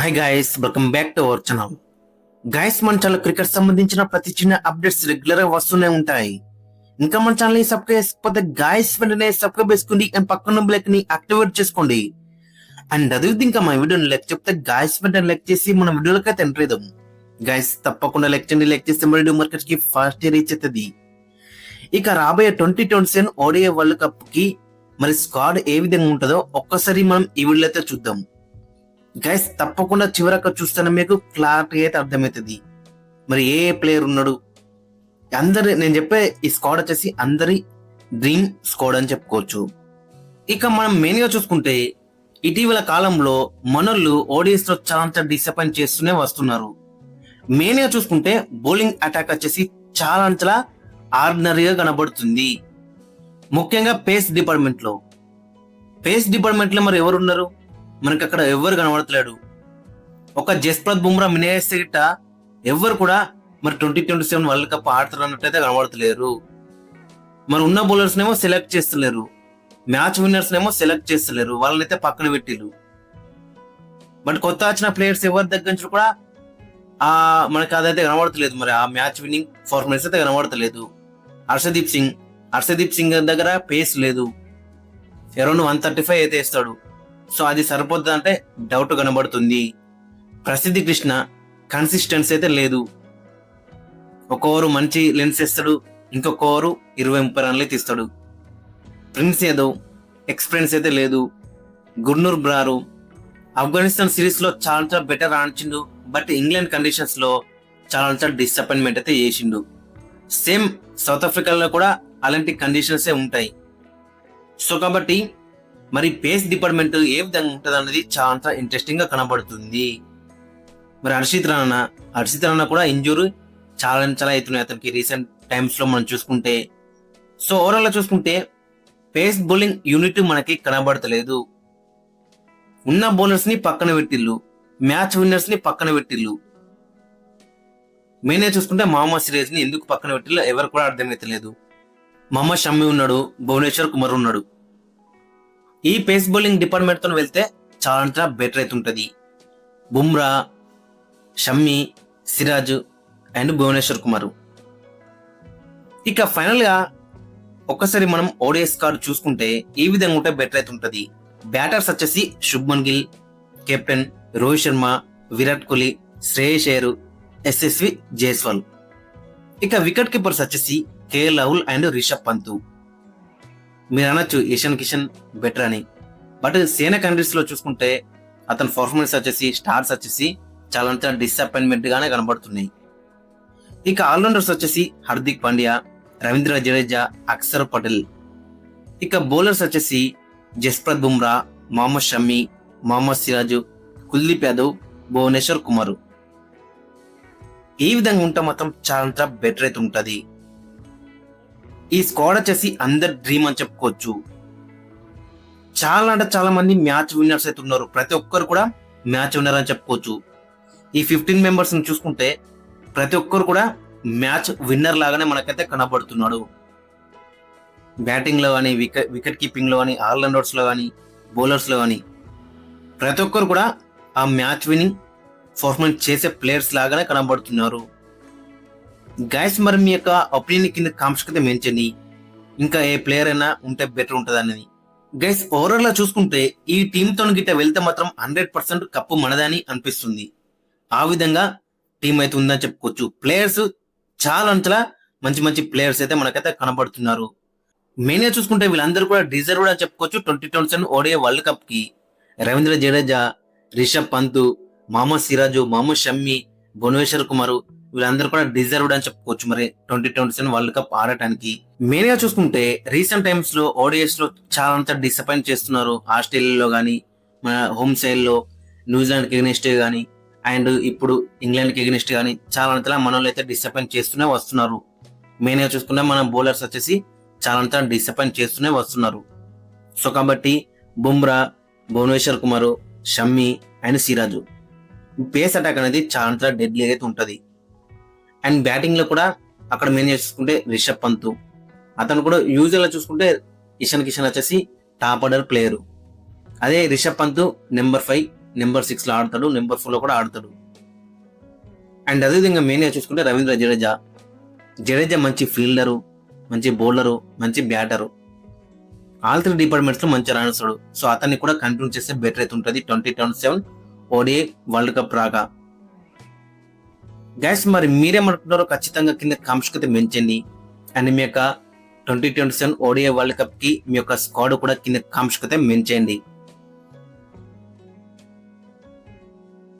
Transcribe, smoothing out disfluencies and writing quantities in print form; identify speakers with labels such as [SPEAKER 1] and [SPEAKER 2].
[SPEAKER 1] Hi guys, welcome back to our channel. Guys, మన channel cricket సంబంధించిన ప్రతి చిన్న అప్డేట్స్ రెగ్యులర్ గా వస్తూనే ఉంటాయి. ఇంకా మన ఛానల్ ని సబ్స్క్రైబ్ చేసుకోకపోతే గైస్ వెంటనే సబ్స్క్రైబ్ చేసుకోండి అండ్ పక్కన బెల్ ని యాక్టివేట్ చేసుకోండి. అండ్ అది ఇంకా మా వీడియోని లైక్ చెప్తే గైస్ వెంటనే లైక్ చేసి మన వీడియోలకి అయితే ఎంటర్ అవుదాం. గైస్ తప్పకుండా లైక్ చేయండి. లైక్ చేస్తే మన మార్కెట్ కి ఫాస్ట్ రీచ్ అవుతుంది. ఇక రాబోయే 2027 ఓడిఐ వరల్డ్ కప్ కి మరి స్క్వాడ్ ఏ విధంగా ఉంటుందో ఒక్కసారి మనం ఈ వీడియో అయితే చూద్దాం. గైస్ తప్పకుండా చివరక చూస్తేనే మీకు క్లారిటీ అయితే అర్థమవుతుంది మరి ఏ ప్లేయర్ ఉన్నాడు. నేను చెప్పే ఈ స్క్వాడ్ వచ్చేసి అందరి డ్రీమ్ స్క్వాడ్ అని చెప్పుకోవచ్చు. ఇక మనం మెయిన్ గా చూసుకుంటే ఇటీవల కాలంలో మనోళ్ళు ఓడిఎస్ లో చాలా డిసప్పాయింట్ చేస్తూనే వస్తున్నారు. మెయిన్ గా చూసుకుంటే బౌలింగ్ అటాక్ వచ్చేసి చాలా ఆర్డినరీగా కనబడుతుంది. ముఖ్యంగా పేస్ డిపార్ట్మెంట్ లో మరి ఎవరున్నారు? మనకి అక్కడ ఎవరు కనబడతలేడు. ఒక జస్ప్రీత్ బుమ్రా మినేస్తే గిట్ట ఎవరు కూడా మరి 2027 వరల్డ్ కప్ ఆడుతారు అన్నట్టయితే కనబడతలేరు. మరి ఉన్న బౌలర్స్ నేమో సెలెక్ట్ చేస్తలేరు, మ్యాచ్ విన్నర్స్ నేమో సెలెక్ట్ చేస్తలేరు, వాళ్ళనైతే పక్కన పెట్టిరు. బట్ కొత్త వచ్చిన ప్లేయర్స్ ఎవరి దగ్గర నుంచి కూడా మనకి అదైతే కనబడతలేదు. మరి ఆ మ్యాచ్ విన్నింగ్ పర్ఫార్మెన్స్ అయితే కనబడతలేదు. హర్షదీప్ సింగ్ దగ్గర పేస్ లేదు, అరౌండ్ 135 అయితే వేస్తాడు. సో అది సరిపోతుంది అంటే డౌట్ కనబడుతుంది. ప్రసిద్ధి కృష్ణ కన్సిస్టెన్సీ అయితే లేదు. ఒక ఓవరు మంచి లెన్స్ ఇస్తాడు, ఇంకొక ఓవరు 20-30 రన్లు తీస్తాడు. ప్రిన్స్ యాదవ్ ఎక్స్పీరియన్స్ అయితే లేదు. గుర్నూర్ బ్రారు ఆఫ్ఘనిస్తాన్ సిరీస్ లో చాలా బెటర్ ఆడించిండు, బట్ ఇంగ్లాండ్ కండిషన్స్ లో చాలా డిసప్పాయింట్మెంట్ అయితే చేసిండు. సేమ్ సౌత్ ఆఫ్రికాలో కూడా అలాంటి కండిషన్స్ ఉంటాయి. సో కాబట్టి మరి పేస్ డిపార్ట్మెంట్ ఏ విధంగా ఉంటుంది అన్నది చాలా ఇంట్రెస్టింగ్ గా కనబడుతుంది. మరి హర్షిత్ రాణా కూడా ఇంజూరీ చాలా అవుతున్నాయి అతనికి రీసెంట్ టైమ్స్ లో మనం చూసుకుంటే. సో ఓవరాల్ గా చూసుకుంటే పేస్ బౌలింగ్ యూనిట్ మనకి కనబడతలేదు. ఉన్న బౌలర్స్ ని పక్కన పెట్టిల్లు, మ్యాచ్ విన్నర్స్ ని పక్కన పెట్టిల్లు. మెయిన్ చూసుకుంటే మహమ్మద్ సిరాజ్ ని ఎందుకు పక్కన పెట్టిల్లు ఎవరు కూడా అర్థమైతలేదు. మహమ్మద్ షమ్మి ఉన్నాడు, భువనేశ్వర్ కుమార్ ఉన్నాడు. ఈ పేస్ బౌలింగ్ డిపార్ట్మెంట్ తో వెళ్తే చాలా బెటర్ అవుతుంటది. బుమ్రా, షమ్మి, సిరాజ్ అండ్ భువనేశ్వర్ కుమార్. ఇక ఫైనల్ గా ఒక్కసారి మనం ఓడిఎస్ కార్డు చూసుకుంటే ఈ విధంగా ఉంటే బెటర్ అవుతుంటది. బ్యాటర్స్ వచ్చేసి శుభ్మన్ గిల్, కెప్టెన్ రోహిత్ శర్మ, విరాట్ కోహ్లీ, శ్రేయస్ అయ్యర్, యశస్వి జైస్వాల్. ఇక వికెట్ కీపర్స్ వచ్చేసి కేఎల్ రాహుల్ అండ్ రిషబ్ పంత్. మీరు అనొచ్చు ఇషాన్ కిషన్ బెటర్ అని, బట్ సేన కంట్రీస్ లో చూసుకుంటే అతని పర్ఫార్మెన్స్ వచ్చేసి స్టార్స్ వచ్చేసి చాలా డిసప్పాయింట్మెంట్ గానే కనబడుతున్నాయి. ఇక ఆల్రౌండర్స్ వచ్చేసి హార్దిక్ పాండ్యా, రవీంద్ర జడేజా, అక్షర్ పటేల్. ఇక బౌలర్స్ వచ్చేసి జస్ప్రీత్ బుమ్రా, మహమ్మద్ షమ్మి, మహమ్మద్ సిరాజ్, కుల్దీప్ యాదవ్, భువనేశ్వర్ కుమార్. ఈ విధంగా ఉంటే మాత్రం చాలా బెటర్ అయితే ఉంటది. ఈ స్క్వాడ్ వచ్చేసి అందరి డ్రీమ్ అని చెప్పుకోవచ్చు. చాలా మంది మ్యాచ్ విన్నర్స్ అయితే ఉన్నారు. ప్రతి ఒక్కరు కూడా మ్యాచ్ విన్నర్ అని చెప్పుకోవచ్చు. ఈ 15 మెంబర్స్ ని చూసుకుంటే ప్రతి ఒక్కరు కూడా మ్యాచ్ విన్నర్ లాగానే మనకైతే కనబడుతున్నాడు. బ్యాటింగ్ లో కానీ, వికెట్ కీపింగ్ లో కానీ, ఆల్రౌండర్స్ లో కానీ, బౌలర్స్ లో కానీ ప్రతి ఒక్కరు కూడా ఆ మ్యాచ్ విన్నింగ్ పర్ఫార్మెన్స్ చేసే ప్లేయర్స్ లాగానే కనబడుతున్నారు. గైస్, మరి మీ యొక్క ఒపీనియన్ కింద కామెంట్స్ కింద మెన్షన్, ఇంకా ఏ ప్లేయర్ అయినా ఉంటే బెటర్ ఉంటుంది అనేది. గైస్, ఓవరాల్ గా చూసుకుంటే ఈ టీమ్ తో గిట్ట వెళ్తే మాత్రం 100% కప్పు మనదని అనిపిస్తుంది. ఆ విధంగా టీం అయితే ఉందని చెప్పుకోవచ్చు. ప్లేయర్స్ చాలా మంచి ప్లేయర్స్ అయితే మనకైతే కనబడుతున్నారు. మెయిన్ గా చూసుకుంటే వీళ్ళందరూ కూడా డిజర్వ్డ్ అని చెప్పుకోవచ్చు 2027 ఓడిఐ వరల్డ్ కప్ కి. రవీంద్ర జడేజా, రిషబ్ పంత్, మహమ్మద్ సిరాజ్, మహమ్మద్ షమ్మి, భువనేశ్వర్ కుమార్ వీళ్ళందరూ కూడా డిజర్వ్డ్ అని చెప్పుకోవచ్చు మరి 2027 వరల్డ్ కప్ ఆడటానికి. మెయిన్ గా చూసుకుంటే రీసెంట్ టైమ్స్ లో ఓడిఎస్ లో చాలా డిసప్పాయింట్ చేస్తున్నారు. ఆస్ట్రేలియాలో గానీ, మన హోమ్ సైడ్ లో న్యూజిలాండ్ కి ఎగనెస్ట్ గానీ, అండ్ ఇప్పుడు ఇంగ్లాండ్ కి ఎగనెస్ట్ గానీ చాలా మనోళ్ళు అయితే డిసప్పాయింట్ చేస్తూనే వస్తున్నారు. మెయిన్ గా చూసుకుంటే మన బౌలర్స్ వచ్చేసి చాలా డిసప్పాయింట్ చేస్తూనే వస్తున్నారు. సో కాబట్టి Bumrah, Bhuvneshwar Kumar, Shami and Siraj pace attack అనేది చాలా డెడ్లీ అయితే ఉంటది. అండ్ బ్యాటింగ్ లో కూడా అక్కడ మెయిన్ చూసుకుంటే రిషబ్ పంత్, అతను కూడా యూజువల్ గా చూసుకుంటే ఇషాన్ కిషన్ వచ్చేసి టాప్ ఆర్డర్ ప్లేయర్. అదే రిషబ్ పంత్ నెంబర్ 5 నెంబర్ 6 లో ఆడతాడు, నెంబర్ 4 లో కూడా ఆడతాడు. అండ్ అదేవిధంగా మెయిన్గా చూసుకుంటే రవీంద్ర జడేజా మంచి ఫీల్డరు, మంచి బౌలరు, మంచి బ్యాటరు. ఆల్ 3 డిపార్ట్మెంట్స్ లో మంచి రాణిస్తాడు. సో అతన్ని కూడా కంటిన్యూ చేస్తే బెటర్ అయితే ఉంటుంది 2027 ఓడిఐ వరల్డ్ కప్ రాగా. గైస్ మరి మీరేమనుకుంటున్నారో ఖచ్చితంగా కింద కామెంట్స్ అయితే మెంచండి. అండ్ మీ యొక్క 2027 ఓడిఐ వరల్డ్ కప్ కి మీ యొక్క స్క్వాడ్ కూడా కింద కామెంట్స్ అయితే మెంచండి.